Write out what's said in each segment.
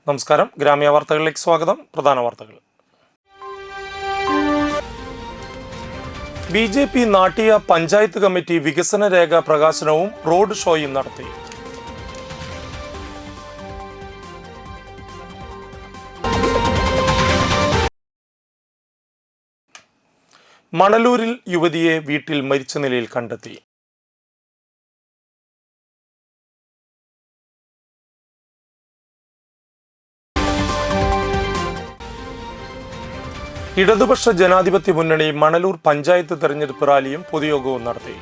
നമസ്കാരം. ഗ്രാമീയ വാർത്തകളിലേക്ക് സ്വാഗതം. പ്രധാന വാർത്തകൾ. ബി.ജെ.പി. നാട്ടിക പഞ്ചായത്ത് കമ്മിറ്റി വികസന രേഖ പ്രകാശനവും റോഡ് ഷോയും നടത്തി. മണലൂരിൽ യുവതിയെ വീട്ടിൽ മരിച്ച നിലയിൽ കണ്ടെത്തി. ഇടതുപക്ഷ ജനാധിപത്യ മുന്നണി മണലൂർ പഞ്ചായത്ത് തെരഞ്ഞെടുപ്പ് റാലിയും പൊതുയോഗവും നടത്തി.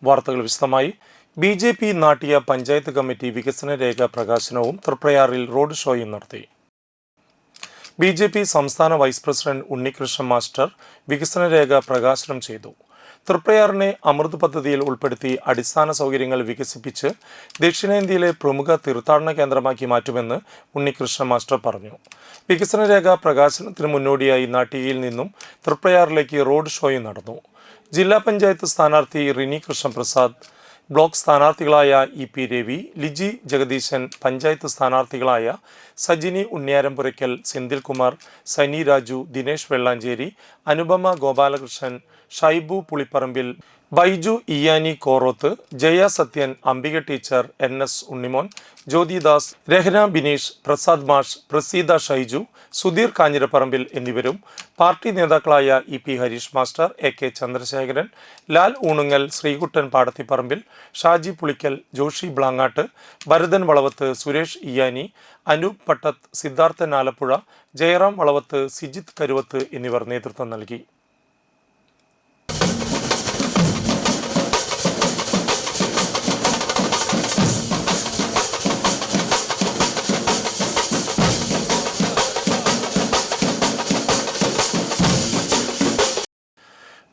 വാർത്തകൾ വിശദമായി. ബി.ജെ.പി. നാട്ടിക പഞ്ചായത്ത് കമ്മിറ്റി വികസന രേഖ പ്രകാശനവും തൃപ്രയാറിൽ റോഡ് ഷോയും നടത്തി. ബി.ജെ.പി. സംസ്ഥാന വൈസ് പ്രസിഡന്റ് ഉണ്ണികൃഷ്ണൻ മാസ്റ്റർ വികസന രേഖ പ്രകാശനം ചെയ്തു. തൃപ്രയാറിനെ അമൃത് പദ്ധതിയിൽ ഉൾപ്പെടുത്തി അടിസ്ഥാന സൗകര്യങ്ങൾ വികസിപ്പിച്ച് ദക്ഷിണേന്ത്യയിലെ പ്രമുഖ തീർത്ഥാടന കേന്ദ്രമാക്കി മാറ്റുമെന്ന് ഉണ്ണികൃഷ്ണ മാസ്റ്റർ പറഞ്ഞു. വികസന രേഖ പ്രകാശനത്തിന് മുന്നോടിയായി നാട്ടികയിൽ നിന്നും തൃപ്രയാറിലേക്ക് റോഡ് ഷോയും നടന്നു. ജില്ലാ പഞ്ചായത്ത് സ്ഥാനാർത്ഥി റിനി കൃഷ്ണപ്രസാദ്, ബ്ലോക്ക് സ്ഥാനാർത്ഥികളായ ഇ.പി. രവി, ലിജി ജഗദീശൻ, പഞ്ചായത്ത് സ്ഥാനാർത്ഥികളായ സജിനി ഉണ്ണിയാരംപുരയ്ക്കൽ, സെന്തിൽകുമാർ, സനി രാജു, ദിനേശ് വെള്ളാഞ്ചേരി, അനുപമ ഗോപാലകൃഷ്ണൻ, ഷൈബു പുളിപ്പറമ്പിൽ, ബൈജു ഇയാനി കോറോത്ത്, ജയ സത്യൻ, അംബിക ടീച്ചർ, എൻ.എസ്. ഉണ്ണിമോൻ, ജ്യോതിദാസ്, രഹന ബിനീഷ്, പ്രസാദ് മാഷ്, പ്രസീത ഷൈജു, സുധീർ കാഞ്ഞിരപ്പറമ്പിൽ എന്നിവരും പാർട്ടി നേതാക്കളായ E P. Harish master, A K. Chandrasekharan, Lal Oonungal, Sreekuttan Padathipparambil, Shaji Pulikkal, Joshi Blangad, Bharathan Valavath, Suresh Iyani, Anoop Pattath, Sidharthan Alappuzha, Jayaram Valavath, Sijith കരുവത്ത് എന്നിവർ നേതൃത്വം നൽകി.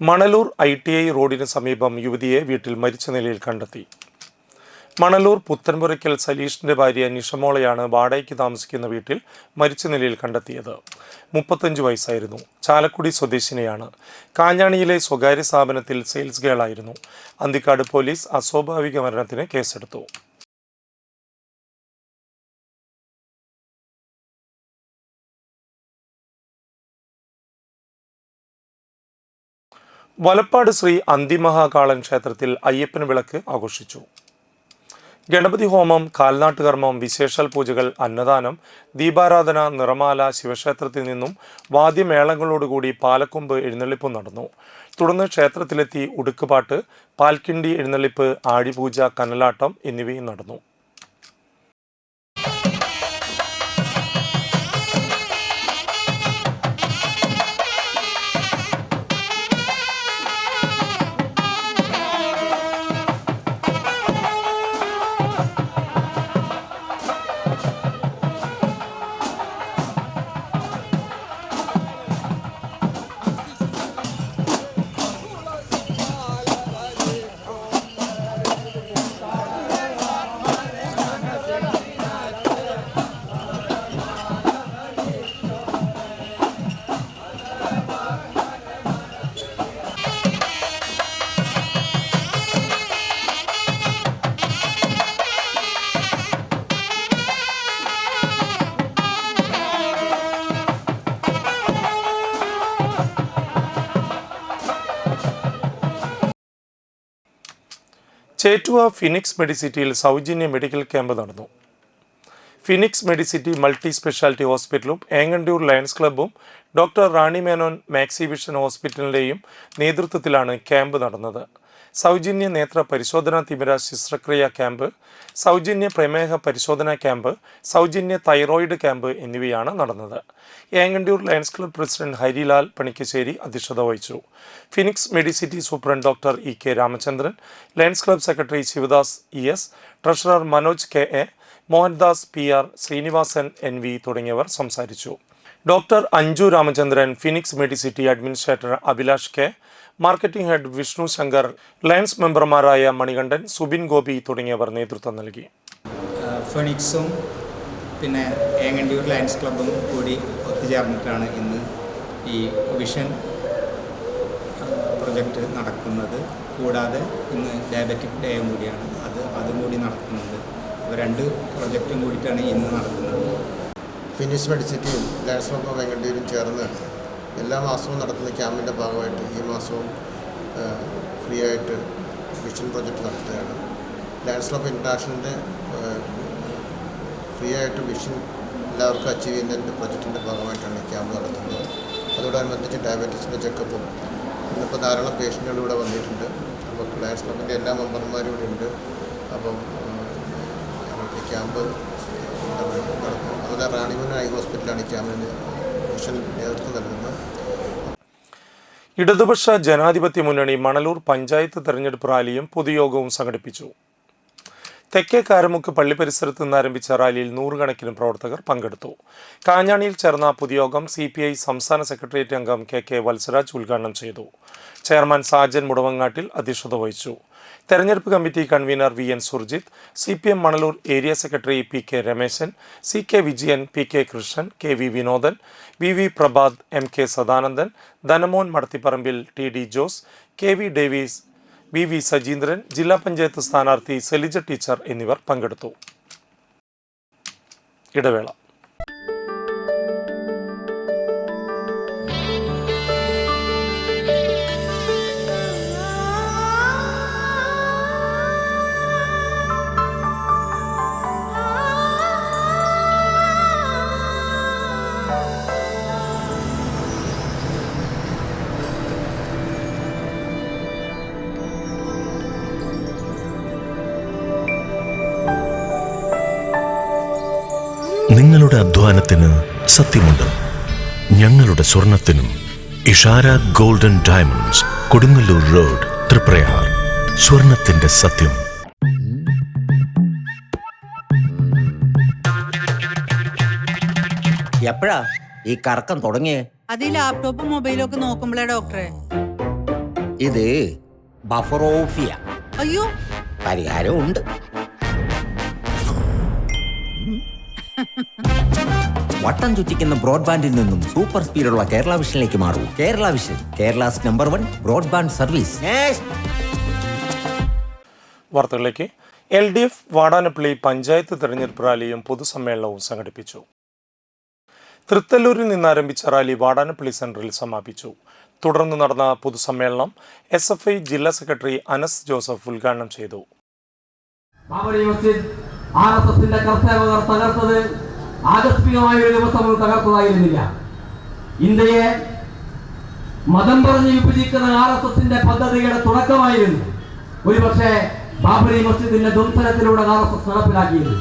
മണലൂർ ITI റോഡിന് സമീപം യുവതിയെ വീട്ടിൽ മരിച്ച നിലയിൽ കണ്ടെത്തി. മണലൂർ പുത്തൻപുരയ്ക്കൽ സലീഷിന്റെ ഭാര്യ നിഷമോളയാണ് വാടകയ്ക്ക് താമസിക്കുന്ന വീട്ടിൽ മരിച്ച നിലയിൽ കണ്ടെത്തിയത്. 35 വയസ്സായിരുന്നു. ചാലക്കുടി സ്വദേശിനിയാണ്. കാഞ്ഞാണിയിലെ സ്വകാര്യ സ്ഥാപനത്തിൽ സെയിൽസ് ഗേളായിരുന്നു. അന്തിക്കാട് പോലീസ് അസ്വാഭാവിക മരണത്തിന് കേസെടുത്തു. വലപ്പാട് ശ്രീ അന്തിമഹാകാളൻ ക്ഷേത്രത്തിൽ അയ്യപ്പൻ വിളക്ക് ആഘോഷിച്ചു. ഗണപതി ഹോമം, കാൽനാട്ടുകർമ്മം, വിശേഷാൽ പൂജകൾ, അന്നദാനം, ദീപാരാധന, നിറമാല, ശിവക്ഷേത്രത്തിൽ നിന്നും വാദ്യമേളങ്ങളോടുകൂടി പാലക്കൊമ്പ് എഴുന്നള്ളിപ്പ് നടന്നു. തുടർന്ന് ക്ഷേത്രത്തിലെത്തി ഉടുക്കുപാട്ട്, പാൽക്കിണ്ടി എഴുന്നള്ളിപ്പ്, ആഴിപൂജ, കനലാട്ടം എന്നിവയും നടന്നു. ചേറ്റുവ ഫിനിക്സ് മെഡിസിറ്റിയിൽ സൗജന്യ മെഡിക്കൽ ക്യാമ്പ് നടന്നു. ഫിനിക്സ് മെഡിസിറ്റി മൾട്ടി സ്പെഷ്യാലിറ്റി ഹോസ്പിറ്റലും ഏങ്ങണ്ടിയൂർ ലയൺസ് ക്ലബ്ബും ഡോക്ടർ റാണി മേനോൻ മാക്സി വിഷൻ ഹോസ്പിറ്റലിൻ്റെയും നേതൃത്വത്തിലാണ് ക്യാമ്പ് നടന്നത്. സൗജന്യ നേത്ര പരിശോധനാ തിമിര ശസ്ത്രക്രിയ ക്യാമ്പ്, സൗജന്യ പ്രമേഹ പരിശോധനാ ക്യാമ്പ്, സൗജന്യ തൈറോയിഡ് ക്യാമ്പ് എന്നിവയാണ് നടന്നത്. Engandiyoor Lions Club president Harilal Panikkassery അധ്യക്ഷത വഹിച്ചു. Phoenix Medicity superintendent doctor E K. Ramachandran, Lions Club secretary Sivadas E S., treasurer Manoj K A., Mohandas P R., Sreenivasan N V. തുടങ്ങിയവർ സംസാരിച്ചു. Doctor Anju Ramachandran, Phoenix Medicity administrator Abhilash K, marketing head Vishnu Shankar, Lions മെമ്പർമാരായ മണികണ്ഠൻ, സുബിൻ ഗോപി തുടങ്ങിയവർ നേതൃത്വം നൽകി. ഫിനിക്സും പിന്നെ ഏങ്ങണ്ടിയൂർ ലയൺസ് ക്ലബ്ബും കൂടി ഒത്തുചേർന്നിട്ടാണ് ഇന്ന് ഈ വിഷൻ പ്രൊജക്റ്റ് നടക്കുന്നത്. കൂടാതെ ഇന്ന് ഡയബറ്റിക് ഡേയും കൂടിയാണ്, അതും കൂടി നടത്തുന്നുണ്ട്. അപ്പോൾ 2 പ്രൊജക്റ്റും കൂടിയിട്ടാണ് ഇന്ന് നടക്കുന്നത്. ഫിനിഷ് മെഡിസിറ്റിയും ലയൺസ് ക്ലബ് ഓഫ് വെങ്ങണ്ടൂരും ചേർന്ന് എല്ലാ മാസവും നടത്തുന്ന ക്യാമ്പിൻ്റെ ഭാഗമായിട്ട് ഈ മാസവും ഫ്രീ ആയിട്ട് വിഷൻ പ്രൊജക്റ്റ് നടത്തുകയാണ്. ലയൺസ് ക്ലബ് ഇൻ്റർനാഷണലിൻ്റെ ഫ്രീ ആയിട്ട് വിഷൻ എല്ലാവർക്കും അച്ചീവ് ചെയ്യുന്നതിൻ്റെ പ്രൊജക്റ്റിൻ്റെ ഭാഗമായിട്ടാണ് ഈ ക്യാമ്പ് നടത്തുന്നത്. അതോടനുബന്ധിച്ച് ഡയബറ്റീസിൻ്റെ ചെക്കപ്പും ഇന്നിപ്പോൾ ധാരാളം പേഷ്യൻറ്റുകൾ ഇവിടെ വന്നിട്ടുണ്ട്. അപ്പോൾ ലയൺസ് ക്ലബിൻ്റെ എല്ലാ മെമ്പർമാരും ഇവിടെ ഉണ്ട്. അപ്പം ഈ ക്യാമ്പ് നടക്കും. അതുപോലെ റാണിമൻ ഐ ഹോസ്പിറ്റലാണ് ഈ ക്യാമ്പിന് മിഷൻ നേതൃത്വം നൽകുന്നത്. ഇടതുപക്ഷ ജനാധിപത്യ മുന്നണി മണലൂർ പഞ്ചായത്ത് തെരഞ്ഞെടുപ്പ് റാലിയും പൊതുയോഗവും സംഘടിപ്പിച്ചു. തെക്കേ കാരമുക്ക് പള്ളി പരിസരത്ത് നിന്ന് ആരംഭിച്ച റാലിയിൽ 100 കണക്കിന് പ്രവർത്തകർ പങ്കെടുത്തു. കാഞ്ഞാണിയിൽ ചേർന്ന പൊതുയോഗം CPI സംസ്ഥാന സെക്രട്ടേറിയറ്റ് അംഗം KK വത്സരാജ് ഉദ്ഘാടനം ചെയ്തു. ചെയർമാൻ സാജൻ മുടവങ്ങാട്ടിൽ അധ്യക്ഷത വഹിച്ചു. തെരഞ്ഞെടുപ്പ് committee convener VN Surjith, CPM Manalur area secretary PK Rameshan, CK Vijayan, PK Krishnan, KV Vinodan, VV Prabhath, MK Sadanandan, Dhanamon Madathipparambil, TD Jose, KV Davis, BV Sajeendran, ജില്ലാ പഞ്ചായത്ത് സ്ഥാനാർത്ഥി സെലിജ ടീച്ചർ എന്നിവർ പങ്കെടുത്തു. ഇടവേള. നിങ്ങളുടെ അധ്വാനത്തിന് സത്യമുണ്ട്. ഞങ്ങളുടെ സ്വർണത്തിനും. Ishara golden diamonds, Kodungallur road, Triprayar. സ്വർണത്തിന്റെ സത്യം. എപ്പോഴാ ഈ കറക്കം തുടങ്ങിയേ? അത് ഈ ലാപ്ടോപ്പും മൊബൈലും ഒക്കെ നോക്കുമ്പോഴേ ഡോക്ടറെ. ഇത് ബഫറോഫിയ. അയ്യോ, പരിഹാരം ഉണ്ട്. വട്ടം ചുറ്റിക്കുന്ന ബ്രോഡ്ബാൻഡിൽ നിന്നും സൂപ്പർ സ്പീഡുള്ള കേരള വിഷനിലേക്ക് മാറൂ. Kerala vision, Kerala's number 1 broadband service. വാർത്തകളിലേക്ക്. LDF വാടാനപ്പള്ളി പഞ്ചായത്ത് തെരഞ്ഞെടുപ്പ് റാലിയും പൊതുസമ്മേളനവും സംഘടിപ്പിച്ചു. തൃത്തല്ലൂരിൽ നിന്നാരംഭിച്ച റാലി വാടാനപ്പള്ളി സെന്ററിൽ സമാപിച്ചു. തുടർന്ന് നടന്ന പൊതുസമ്മേളനം SFI ജില്ലാ സെക്രട്ടറി അനസ് ജോസഫ് ഉദ്ഘാടനം ചെയ്തു. RSSന്റെ കർത്തവ്യർ തകർത്തത് ആകസ്മികമായ ഒരു ദിവസം തകർത്തതായിരുന്നില്ല. ഇന്ത്യയെ മതം പറഞ്ഞ് വിഭജിക്കുന്ന RSSന്റെ പദ്ധതിയുടെ തുടക്കമായിരുന്നു ഒരുപക്ഷെ ബാബറി മസ്ജിദിന്റെ ധ്വംസനത്തിലൂടെ RSS നടപ്പിലാക്കിയത്.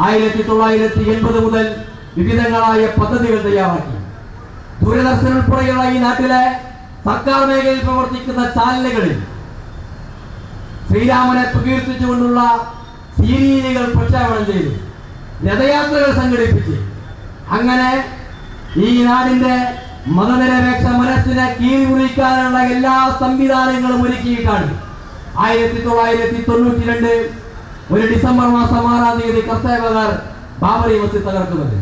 1980 മുതൽ വിവിധങ്ങളായ പദ്ധതികൾ തയ്യാറാക്കി. ദൂരദർശൻ ഉൾപ്പെടെയുള്ള ഈ നാട്ടിലെ സർക്കാർ മേഖലയിൽ പ്രവർത്തിക്കുന്ന ചാനലുകളിൽ ശ്രീരാമനെ പ്രകീർത്തിച്ചുകൊണ്ടുള്ള സീരിയലുകൾ പ്രക്ഷേപണം ചെയ്തു, രഥയാത്രകൾ സംഘടിപ്പിച്ച്, അങ്ങനെ ഈ നാടിന്റെ മതനിരപേക്ഷ മനസ്സിനെ കീഴ്മുറിക്കാനുള്ള എല്ലാ സംവിധാനങ്ങളും ഒരുക്കിയിട്ടാണ് 1992 ഒരു ഡിസംബർ മാസം 6-ാം തീയതി കർത്തവ്യർ ബാബറി മസ്ജിദ് തകർക്കുന്നത്.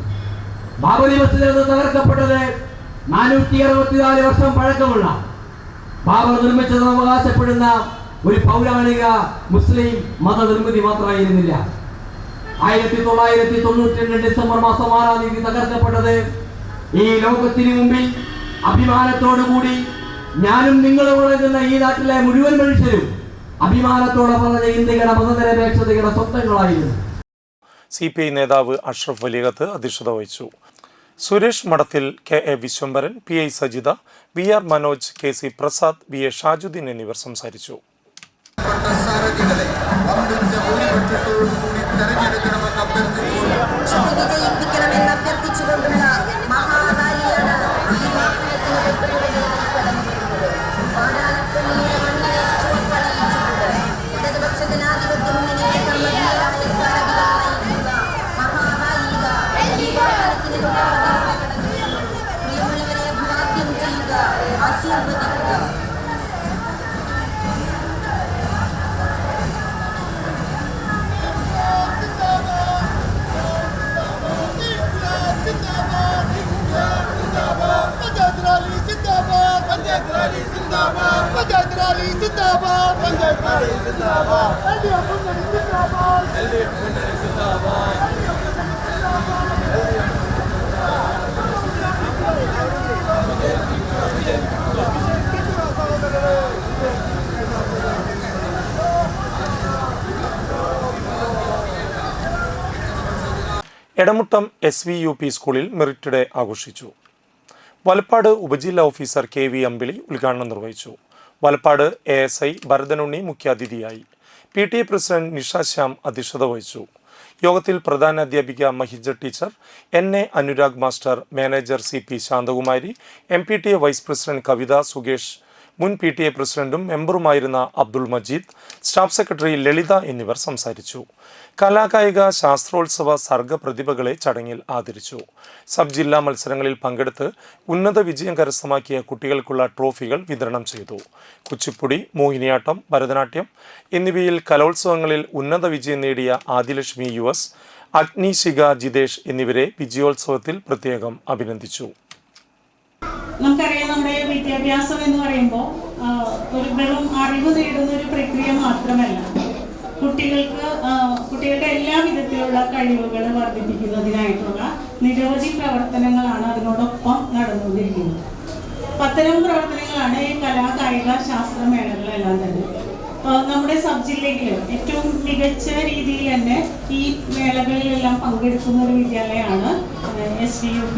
ബാബറി മസ്ജിദ് തകർക്കപ്പെട്ടത് 464 വർഷം പഴക്കമുള്ള ബാബർ നിർമ്മിച്ചതെന്ന് അവകാശപ്പെടുന്ന ഒരു പൗരാണിക മുസ്ലിം മതനിർമ്മിതി മാത്രമായിരുന്നില്ല. 1992 ഡിസംബർ മാസം 6-ാം തീയതി തകർക്കപ്പെട്ടത് ഈ ലോകത്തിന് മുമ്പിൽ അഭിമാനത്തോടുകൂടി ഞാനും നിങ്ങളും ഉറങ്ങുന്ന ഈ നാട്ടിലെ മുഴുവൻ മനുഷ്യരും അഭിമാനത്തോടെ പറഞ്ഞ ഇന്ത്യയുടെ മതനിരപേക്ഷതയുടെ സ്വപ്നങ്ങളായിരുന്നു. CPI നേതാവ് അഷ്റഫ് വലിയകത്ത് അധ്യക്ഷത വഹിച്ചു. സുരേഷ് മഠത്തിൽ, KA Vishwambharan, PI Sajitha, VR Manoj, KC Prasad, BA Shajuddin എന്നിവർ സംസാരിച്ചു. എടമുട്ടം SVUP സ്കൂളിൽ മെറിറ്റ് ഡേ ആഘോഷിച്ചു. വലപ്പാട് ഉപജില്ലാ ഓഫീസർ KV അമ്പിളി ഉദ്ഘാടനം നിർവഹിച്ചു. വലപ്പാട് ASI ഭരതനുണ്ണി മുഖ്യാതിഥിയായി. PTA പ്രസിഡന്റ് നിഷ ശ്യാം അധ്യക്ഷത വഹിച്ചു. യോഗത്തിൽ പ്രധാന അധ്യാപിക Mahija teacher, NA Anurag master, manager CP Shanthakumari, MPTA vice president Kavitha Sukesh, മുൻ PTA പ്രസിഡന്റും മെമ്പറുമായിരുന്ന അബ്ദുൾ മജീദ്, സ്റ്റാഫ് സെക്രട്ടറി ലളിത എന്നിവർ സംസാരിച്ചു. കലാകായിക ശാസ്ത്രോത്സവ സർഗ പ്രതിഭകളെ ചടങ്ങിൽ ആദരിച്ചു. സബ് ജില്ലാ മത്സരങ്ങളിൽ പങ്കെടുത്ത് ഉന്നത വിജയം കരസ്ഥമാക്കിയ കുട്ടികൾക്കുള്ള ട്രോഫികൾ വിതരണം ചെയ്തു. കുച്ചിപ്പുടി, മോഹിനിയാട്ടം, ഭരതനാട്യം എന്നിവയിൽ കലോത്സവങ്ങളിൽ ഉന്നത വിജയം നേടിയ ആദിലക്ഷ്മി US, അഗ്നിശിഖ ജിതേഷ് എന്നിവരെ വിജയോത്സവത്തിൽ പ്രത്യേകം അഭിനന്ദിച്ചു. നമുക്കറിയാം, നമ്മുടെ വിദ്യാഭ്യാസം എന്ന് പറയുമ്പോൾ ഒരു വെറും അറിവ് നേടുന്ന ഒരു പ്രക്രിയ മാത്രമല്ല. കുട്ടികളുടെ എല്ലാ വിധത്തിലുള്ള കഴിവുകൾ വർദ്ധിപ്പിക്കുന്നതിനായിട്ടുള്ള നിരവധി പ്രവർത്തനങ്ങളാണ് അതിനോടൊപ്പം നടന്നുകൊണ്ടിരിക്കുന്നത്. അത്തരം പ്രവർത്തനങ്ങളാണ് ഈ കലാകായിക ശാസ്ത്രമേളകളെല്ലാം തന്നെ. നമ്മുടെ സബ് ജില്ലയിൽ ഏറ്റവും മികച്ച രീതിയിൽ തന്നെ ഈ മേളകളിലെല്ലാം പങ്കെടുക്കുന്ന ഒരു വിദ്യാലയമാണ് SVUP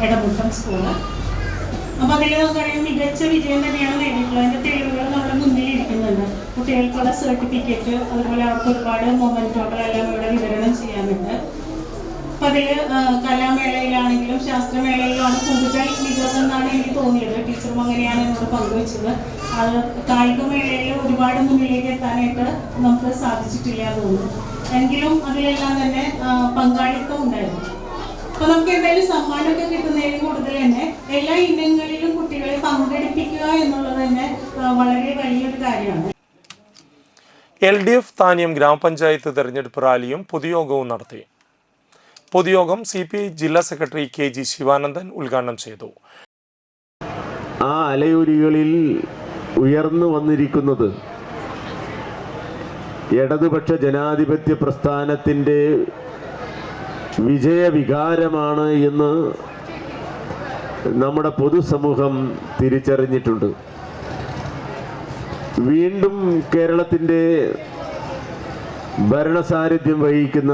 എടമുട്ടം സ്കൂള്. അപ്പോൾ അതിൽ നമുക്കറിയാം മികച്ച വിജയം തന്നെയാണ് നേടിയിട്ടുള്ളത്. അതിൻ്റെ തെളിവുകൾ നമ്മുടെ മുന്നിൽ ഇരിക്കുന്നുണ്ട്. കുട്ടികൾക്കുള്ള സർട്ടിഫിക്കറ്റ്, അതുപോലെ അവർക്ക് ഒരുപാട് മൊമെൻറ്റോകളെല്ലാം ഇവിടെ വിതരണം ചെയ്യാനുണ്ട്. അപ്പം അതിൽ കലാമേളയിലാണെങ്കിലും ശാസ്ത്രമേളയിലാണ് കൂടുതൽ മികവെന്നാണ് എനിക്ക് തോന്നിയത്. ടീച്ചറും അങ്ങനെയാണ് എന്നോട് പങ്കുവെച്ചത്. അത് കായികമേളയിൽ ഒരുപാട് മുന്നിലേക്ക് എത്താനായിട്ട് നമുക്ക് സാധിച്ചിട്ടില്ല തോന്നുന്നു. എങ്കിലും അതിലെല്ലാം തന്നെ പങ്കാളിത്തം ഉണ്ടായിരുന്നു. അപ്പോൾ നമുക്ക് എന്തായാലും സമ്മാനമൊക്കെ കിട്ടുന്നതിന് കൂടുതൽ തന്നെ എല്ലാ ഇനങ്ങളിലും കുട്ടികളെ പങ്കെടുപ്പിക്കുക എന്നുള്ളത് തന്നെ വളരെ വലിയൊരു കാര്യമാണ്. LDF താന്യം ഗ്രാമപഞ്ചായത്ത് തെരഞ്ഞെടുപ്പ് റാലിയും പൊതുയോഗവും നടത്തി. പൊതുയോഗം CPI ജില്ലാ സെക്രട്ടറി KG ശിവാനന്ദൻ ഉദ്ഘാടനം ചെയ്തു. ആ അലയൊലികളിൽ ഉയർന്നു വന്നിരിക്കുന്നത് ഇടതുപക്ഷ ജനാധിപത്യ പ്രസ്ഥാനത്തിൻ്റെ വിജയവികാരമാണ് എന്ന് നമ്മുടെ പൊതുസമൂഹം തിരിച്ചറിഞ്ഞിട്ടുണ്ട്. വീണ്ടും കേരളത്തിൻ്റെ ഭരണസാരഥ്യം വഹിക്കുന്ന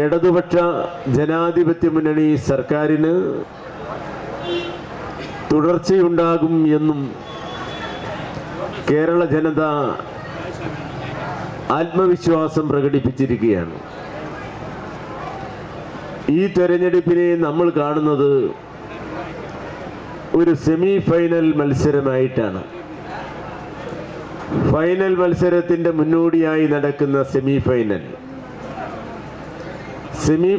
ഇടതുപക്ഷ ജനാധിപത്യ മുന്നണി സർക്കാരിന് തുടർച്ചയുണ്ടാകും എന്നും കേരള ജനത ആത്മവിശ്വാസം പ്രകടിപ്പിച്ചിരിക്കുകയാണ്. ഈ തെരഞ്ഞെടുപ്പിനെ നമ്മൾ കാണുന്നത് ഒരു സെമി ഫൈനൽ മത്സരമായിട്ടാണ്. ഫൈനൽ മത്സരത്തിൻ്റെ മുന്നോടിയായി നടക്കുന്ന സെമി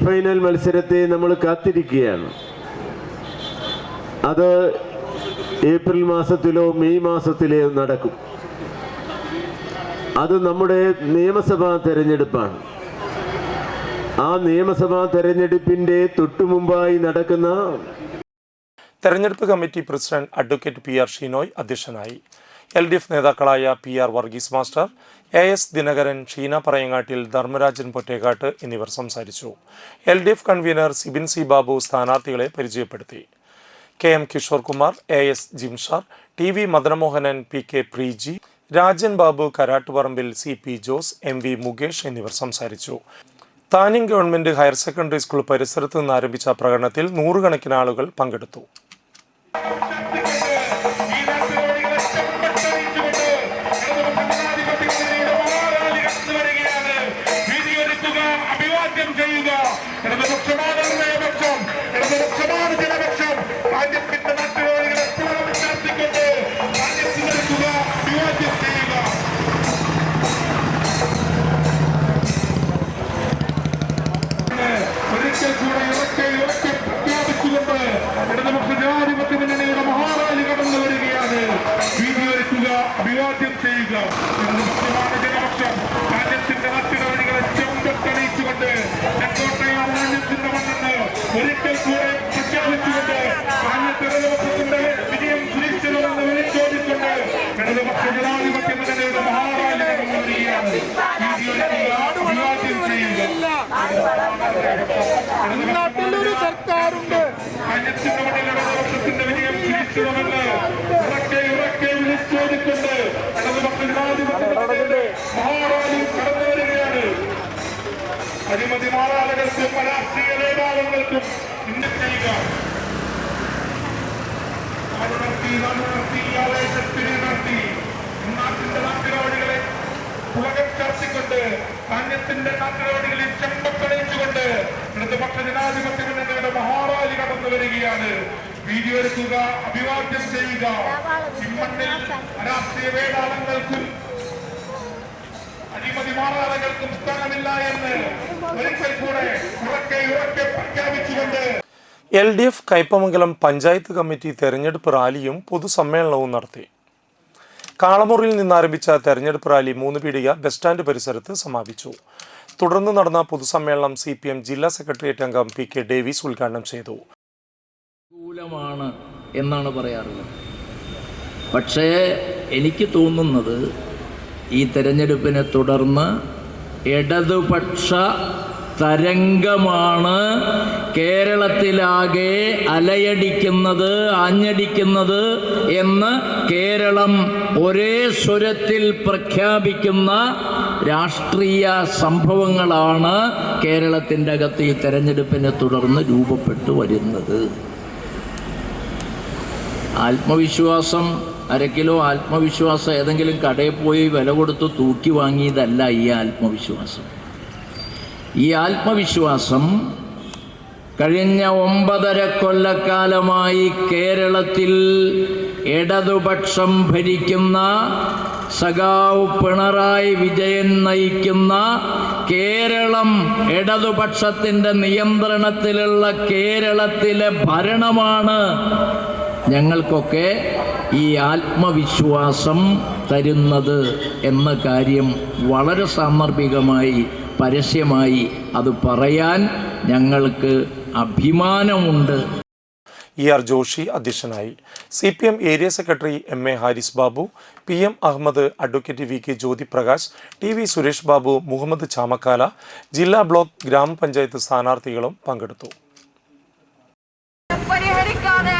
ഫൈനൽ മത്സരത്തെ നമ്മൾ കാത്തിരിക്കുകയാണ്. അത് ഏപ്രിൽ മാസത്തിലോ മെയ് മാസത്തിലോ നടക്കും. അത് നമ്മുടെ നിയമസഭാ തെരഞ്ഞെടുപ്പാണ്. ആ നിയമസഭാ തെരഞ്ഞെടുപ്പിൻ്റെ തൊട്ടുമുമ്പായി നടക്കുന്ന തെരഞ്ഞെടുപ്പ് committee president advocate PR Sheenoy അധ്യക്ഷനായി. LDF നേതാക്കളായ PR Varghese master, AS Dinakaran, Sheena Parayangattil, Dharmarajan Pottekkatt എന്നിവർ സംസാരിച്ചു. LDF convener Sibin C Babu സ്ഥാനാർത്ഥികളെ പരിചയപ്പെടുത്തി. KM Kishore Kumar, AS ജിംഷാർ, TV Madanamohanan, PK Preeji, Rajan Babu Karattuparambil, CP Jose, MV Mukesh എന്നിവർ സംസാരിച്ചു. Thanyam government higher secondary school പരിസരത്ത് നിന്ന് ആരംഭിച്ച പ്രകടനത്തിൽ 100 കണക്കിന് ആളുകൾ പങ്കെടുത്തു. അഭിവാദ്യം ചെയ്യുക. ജനപക്ഷം രാജ്യത്തിന്റെ നാട്ടുകാരികളെ ചെമ്പട്ടണിച്ചുകൊണ്ട് ചെങ്കോട്ടയാണ് രാജ്യത്തിന്റെ മണ്ണെന്ന് ഒരിക്കൽ കൂടെ പ്രഖ്യാപിച്ചുകൊണ്ട് രാജ്യത്തെ ജനപക്ഷത്തിന്റെ വിജയം സുനിശ്ചിതവും നാട്ടിലൊരു സർക്കാരുണ്ട്. രാജ്യത്തിന്റെ മണ്ണിൽ ഇടതുപക്ഷത്തിന്റെ വിജയം തിരിച്ചുവന്ന് ഉറക്കെ ഉറക്കെ വിളിച്ചോടിക്കൊണ്ട് ഇടതുപക്ഷ ജനാധിപത്യത്തിന്റെ മഹാറാലി കടന്നു വരികയാണ്. അഴിമതി മാറാളുകൾക്കും രാഷ്ട്രീയ നേതാക്കൾക്കും ഇന്ന് ചെയ്യുക. നാട്ടിന്റെ നാട്ടിലോടികളെ പുളകം ചാർത്തിക്കൊണ്ട് ധാന്യത്തിന്റെ നാട്ടിലോടികളിൽ ചെമ്പക്കണിച്ചുകൊണ്ട് ഇടതുപക്ഷ ജനാധിപത്യ മുന്നണിയുടെ മഹാറാലി കടന്നു വരികയാണ്. വീഡിയോ എടുക്കുക, അഭിവാദ്യം ചെയ്യുക. ഇമ്മണ്ണിൽ രാഷ്ട്രീയ വേടാളങ്ങൾക്കും അഴിമതി മാറാളുകൾക്കും സ്ഥാനമില്ല എന്ന് ഒരിക്കൽ കൂടെ ഉറക്കെ ഉറക്കെ പ്രഖ്യാപിച്ചുകൊണ്ട് LDF കയ്പമംഗലം പഞ്ചായത്ത് കമ്മിറ്റി തെരഞ്ഞെടുപ്പ് റാലിയും പൊതുസമ്മേളനവും നടത്തി. കാളമുറിയിൽ നിന്നാരംഭിച്ച തെരഞ്ഞെടുപ്പ് റാലി 3 പീടിക ബസ് സ്റ്റാൻഡ് പരിസരത്ത് സമാപിച്ചു. തുടർന്ന് നടന്ന പൊതുസമ്മേളനം CPM ജില്ലാ സെക്രട്ടേറിയറ്റ് അംഗം PK ഡേവിസ് ഉദ്ഘാടനം ചെയ്തു. അനുകൂലമാണ് എന്നാണ് പറയാറുള്ളത്. പക്ഷേ എനിക്ക് തോന്നുന്നത് ഈ തെരഞ്ഞെടുപ്പിനെ തുടർന്ന് ഇടതുപക്ഷ തരംഗമാണ് കേരളത്തിലാകെ അലയടിക്കുന്നത്, ആഞ്ഞടിക്കുന്നത് എന്ന് കേരളം ഒരേ സ്വരത്തിൽ പ്രഖ്യാപിക്കുന്ന രാഷ്ട്രീയ സംഭവങ്ങളാണ് കേരളത്തിൻ്റെ അകത്ത് ഈ തെരഞ്ഞെടുപ്പിനെ തുടർന്ന് രൂപപ്പെട്ടു വരുന്നത്. ആത്മവിശ്വാസം, 1/2 കിലോ ആത്മവിശ്വാസം ഏതെങ്കിലും കടയിൽ പോയി വില കൊടുത്ത് തൂക്കി വാങ്ങിയതല്ല ഈ ആത്മവിശ്വാസം. ഈ ആത്മവിശ്വാസം കഴിഞ്ഞ 9.5 കൊല്ലക്കാലമായി കേരളത്തിൽ ഇടതുപക്ഷം ഭരിക്കുന്ന സഖാവ് പിണറായി വിജയൻ നയിക്കുന്ന കേരളം, ഇടതുപക്ഷത്തിൻ്റെ നിയന്ത്രണത്തിലുള്ള കേരളത്തിലെ ഭരണമാണ് ഞങ്ങൾക്കൊക്കെ ഈ ആത്മവിശ്വാസം തരുന്നത് എന്ന കാര്യം വളരെ സാന്ദർഭികമായി പരസ്യമായി അത് പറയാൻ ഞങ്ങൾക്ക് അഭിമാനമുണ്ട്. ER ജോഷി അധ്യക്ഷനായി. CPM area secretary MA Haris Babu, PM Ahmed, advocate VK Jyothiprakash, TV Suresh Babu, Muhammad Chamakkala, ജില്ലാ ബ്ലോക്ക് ഗ്രാമപഞ്ചായത്ത് സ്ഥാനാർത്ഥികളും പങ്കെടുത്തു. പരിഹരിക്കാതെ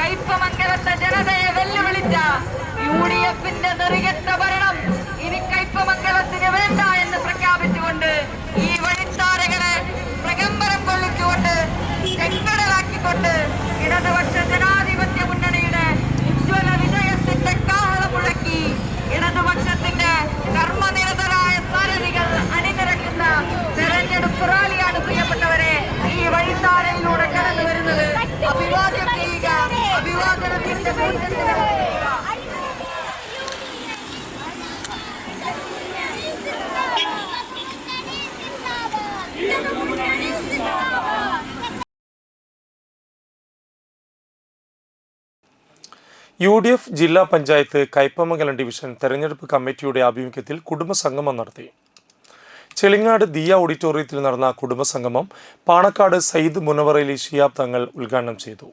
കയ്പമംഗലത്തെ ജനതയെ വെല്ലുവിളിച്ച UDFന്റെ നെറികെട്ട ഭരണം ഇനി കയ്പമംഗലത്തിന് വേണ്ട എന്ന് പ്രഖ്യാപിച്ചുകൊണ്ട് ഈ വഴിത്താരകളെ പ്രകമ്പനം കൊള്ളിച്ചുകൊണ്ട് ചെങ്കടലാക്കിക്കൊണ്ട് ഇടതുപക്ഷ ജനാധിപത്യ മുന്നണിയുടെ ഉജ്ജ്വല വിജയത്തിന്റെ കാഹളം മുഴക്കി ഇടതുപക്ഷത്തിന്റെ കർമ്മനിരതരായ സാരഥികൾ അണിനിരക്കുന്ന തെരഞ്ഞെടുപ്പ് റാലിയാണ് പ്രിയപ്പെട്ടവരെ ഈ വഴിത്താരയിലൂടെ കടന്നു വരുന്നത്. അഭിവാദ്യം ചെയ്യുക, അഭിവാദനത്തിന്റെ കൂട്ടത്തിൽ UDF ജില്ലാ പഞ്ചായത്ത് കയ്പമംഗലം ഡിവിഷൻ തെരഞ്ഞെടുപ്പ് കമ്മിറ്റിയുടെ ആഭിമുഖ്യത്തിൽ കുടുംബസംഗമം നടത്തി. ചെളിങ്ങാട് ദിയ ഓഡിറ്റോറിയത്തിൽ നടന്ന കുടുംബസംഗമം പാണക്കാട് സയ്യിദ് മുനവറലി ശിഹാബ് തങ്ങൾ ഉദ്ഘാടനം ചെയ്തു.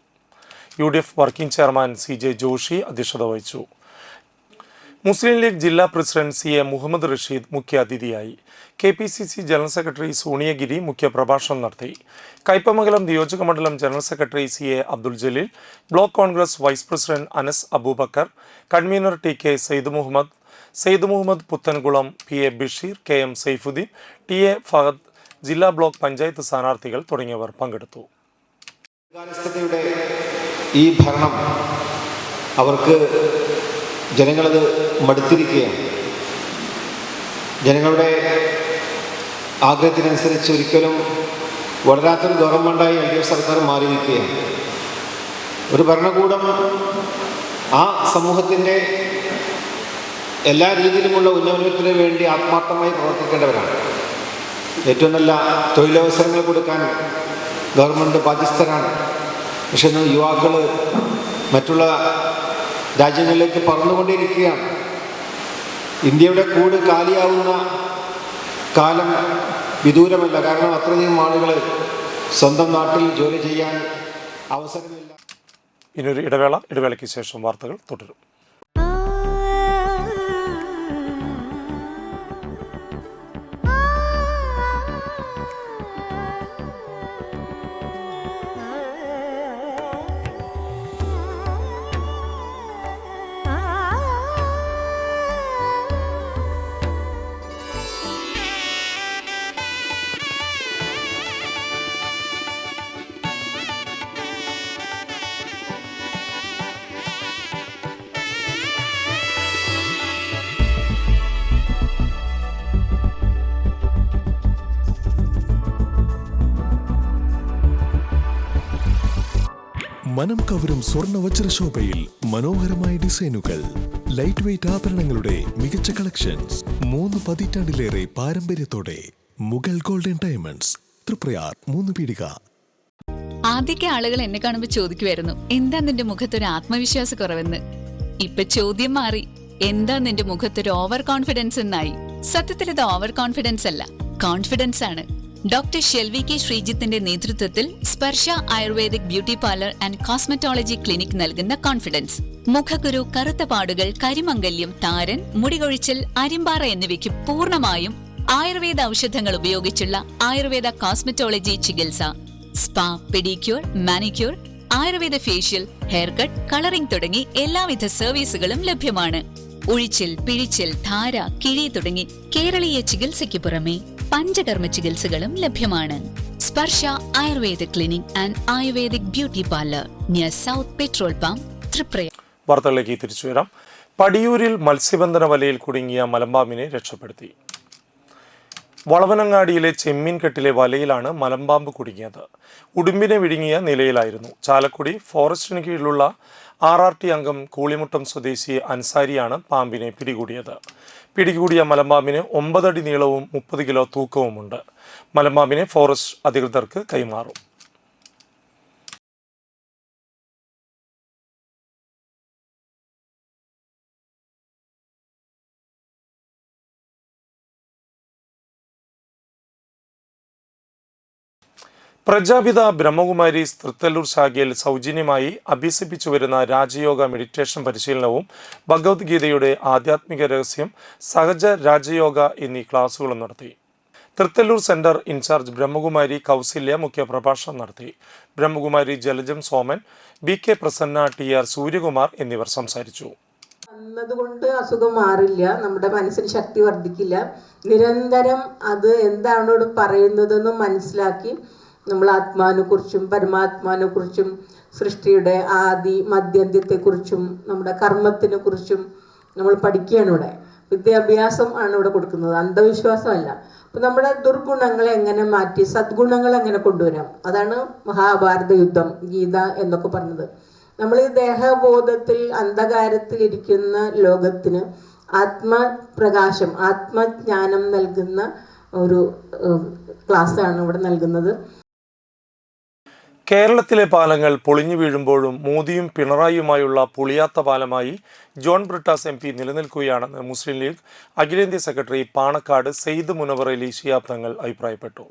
UDF working chairman CJ Joshi അധ്യക്ഷത വഹിച്ചു. മുസ്ലിം ലീഗ് ജില്ലാ പ്രസിഡന്റ് CA മുഹമ്മദ് റഷീദ് മുഖ്യാതിഥിയായി. KPCC ജനറൽ സെക്രട്ടറി സോണിയഗിരി മുഖ്യപ്രഭാഷണം നടത്തി. കയ്പമംഗലം നിയോജക മണ്ഡലം general secretary CA Abdul Jaleel, block Congress vice president Anas Aboobacker, convener TK Syed Muhammad Puthenkulam, PA Basheer, KM Saifuddin, TA Fahad, ജില്ലാ ബ്ലോക്ക് പഞ്ചായത്ത് സ്ഥാനാർത്ഥികൾ തുടങ്ങിയവർ പങ്കെടുത്തു. ഈ ഭരണം അവർക്ക് ജനങ്ങളത് മടുത്തിരിക്കുകയാണ്. ജനങ്ങളുടെ ആഗ്രഹത്തിനനുസരിച്ച് ഒരിക്കലും വളരാത്തൊരു ഗവൺമെൻറ്റായി LDF സർക്കാർ മാറി നിൽക്കുകയാണ്. ഒരു ഭരണകൂടം ആ സമൂഹത്തിൻ്റെ എല്ലാ രീതിയിലുമുള്ള ഉന്നമനത്തിന് വേണ്ടി ആത്മാർത്ഥമായി പ്രവർത്തിക്കേണ്ടവരാണ്. ഏറ്റവും നല്ല തൊഴിലവസരങ്ങൾ കൊടുക്കാൻ ഗവൺമെൻറ് ബാധ്യസ്ഥരാണ്. പക്ഷെ ഇന്ന് യുവാക്കൾ മറ്റുള്ള രാജ്യങ്ങളിലേക്ക് പറന്നുകൊണ്ടിരിക്കുകയാണ്. ഇന്ത്യയുടെ കൂട് കാലിയാവുന്ന കാലം വിദൂരമല്ല. കാരണം അത്രയധികം ആളുകൾ സ്വന്തം നാട്ടിൽ ജോലി ചെയ്യാൻ അവസരമില്ല. ഇനിയൊരു ഇടവേളയ്ക്ക് ശേഷം വാർത്തകൾ തുടരും. മനം കവരും സ്വർണ്ണ വജ്രശോഭയിൽ മനോഹരമായ ഡിസൈനുകൾ, ലൈറ്റ് വെയ്റ്റ് ആഭരണങ്ങളുടെ മികച്ച കളക്ഷൻസ്, 3 പതിറ്റാണ്ടിലേറെ പാരമ്പര്യത്തോടെ മുഗൾ ഗോൾഡൻ ഡയമണ്ട്സ്, തൃപ്രയാർ 3 പീടിക. ആദ്യമൊക്കെ ആളുകൾ എന്നെ കാണുമ്പോൾ ചോദിക്കുമായിരുന്നു, എന്താ നിന്റെ മുഖത്തൊരു ആത്മവിശ്വാസ കുറവെന്ന്. ഇപ്പൊ ചോദ്യം മാറി, എന്താ നിന്റെ മുഖത്തൊരു ഓവർ കോൺഫിഡൻസ് എന്നായി. സത്യത്തിൽ ഇത് ഓവർ കോൺഫിഡൻസ് അല്ല, കോൺഫിഡൻസ് ആണ്. ഡോക്ടർ ഷെൽവി കെ ശ്രീജിത്തിന്റെ നേതൃത്വത്തിൽ Sparsha ayurvedic beauty parlour and cosmetology clinic നൽകുന്ന കോൺഫിഡൻസ്. മുഖക്കുരു, കറുത്ത പാടുകൾ, കരിമംഗല്യം, താരൻ, മുടികൊഴിച്ചൽ, അരിമ്പാറ എന്നിവയ്ക്ക് പൂർണ്ണമായും ആയുർവേദ ഔഷധങ്ങൾ ഉപയോഗിച്ചുള്ള ആയുർവേദ കോസ്മെറ്റോളജി ചികിത്സ. Spa, pedicure, manicure, Ayurveda facial, hair cut, colouring തുടങ്ങി എല്ലാവിധ സർവീസുകളും ലഭ്യമാണ്. ഉഴിച്ചിൽ, പിഴിച്ചിൽ, ധാര, കിഴി തുടങ്ങി കേരളീയ ചികിത്സയ്ക്ക് പുറമെ പഞ്ചകർമ്മ ചികിത്സകളും ലഭ്യമാണ്. Sparsha Ayurveda clinic and ayurvedic beauty parlour near south petrol pump, Triprayar. വാർത്തകളിലേക്ക് തിരിച്ചു വരാം. പടിയൂരിൽ മത്സ്യബന്ധന വലയിൽ കുടുങ്ങിയ മലമ്പാമ്പിനെ രക്ഷപ്പെടുത്തി. വളവനങ്ങാടിയിലെ ചെമ്മീൻകെട്ടിലെ വലയിലാണ് മലമ്പാമ്പ് കുടുങ്ങിയത്. ഉടുമ്പിനെ വിഴുങ്ങിയ നിലയിലായിരുന്നു. ചാലക്കുടി ഫോറസ്റ്റിന് കീഴിലുള്ള RRT അംഗം കൂളിമുട്ടം സ്വദേശി അൻസാരിയാണ് പാമ്പിനെ പിടികൂടിയത്. പിടികൂടിയ മലമ്പാമ്പിന് 9 അടി നീളവും 30 കിലോ തൂക്കവുമുണ്ട്. മലമ്പാമ്പിനെ ഫോറസ്റ്റ് അധികൃതർക്ക് കൈമാറും. പ്രജാപിത ബ്രഹ്മകുമാരീസ് തൃത്തല്ലൂർ ശാഖയിൽ സൗജന്യമായി അഭ്യസിപ്പിച്ചു വരുന്ന രാജയോഗ മെഡിറ്റേഷൻ പരിശീലനവും ഭഗവത്ഗീതയുടെ ആധ്യാത്മിക രഹസ്യം, സഹജ രാജയോഗ എന്നീ ക്ലാസുകളും നടത്തി. തൃത്തല്ലൂർ സെന്റർ ഇൻചാർജ് ബ്രഹ്മകുമാരി കൗസല്യ മുഖ്യപ്രഭാഷണം നടത്തി. ബ്രഹ്മകുമാരി ജലജം സോമൻ, BK പ്രസന്ന, TR സൂര്യകുമാർ എന്നിവർ സംസാരിച്ചു. കൊണ്ട് അസുഖം മാറില്ല, നമ്മുടെ മനസ്സിന് ശക്തി വർദ്ധിക്കില്ല. നിരന്തരം അത് എന്താണോ പറയുന്നതെന്ന് മനസ്സിലാക്കി നമ്മൾ ആത്മാവിനെക്കുറിച്ചും പരമാത്മാവിനെക്കുറിച്ചും സൃഷ്ടിയുടെ ആദി മധ്യന്ത്യത്തെക്കുറിച്ചും നമ്മുടെ കർമ്മത്തിനെ കുറിച്ചും നമ്മൾ പഠിക്കുകയാണ്. ഇവിടെ വിദ്യാഭ്യാസം ആണ് ഇവിടെ കൊടുക്കുന്നത്, അന്ധവിശ്വാസമല്ല. അപ്പം നമ്മുടെ ദുർഗുണങ്ങളെ എങ്ങനെ മാറ്റി സദ്ഗുണങ്ങൾ എങ്ങനെ കൊണ്ടുവരാം, അതാണ് മഹാഭാരത യുദ്ധം, ഗീത എന്നൊക്കെ പറഞ്ഞത്. നമ്മൾ ഈ ദേഹബോധത്തിൽ അന്ധകാരത്തിൽ ഇരിക്കുന്ന ലോകത്തിന് ആത്മപ്രകാശം, ആത്മജ്ഞാനം നൽകുന്ന ഒരു ക്ലാസ്സാണ് ഇവിടെ നൽകുന്നത്. കേരളത്തിലെ പാലങ്ങൾ പൊളിഞ്ഞു വീഴുമ്പോഴും മോദിയും പിണറായിയുമായുള്ള പൊളിയാത്ത പാലമായി ജോൺ ബ്രിട്ടാസ് MP നിലനിൽക്കുകയാണെന്ന് മുസ്ലിം ലീഗ് അഖിലേന്ത്യാ സെക്രട്ടറി പാണക്കാട് സെയ്ദ് മുനവർ അലി ശിഹാബ് തങ്ങൾ അഭിപ്രായപ്പെട്ടു.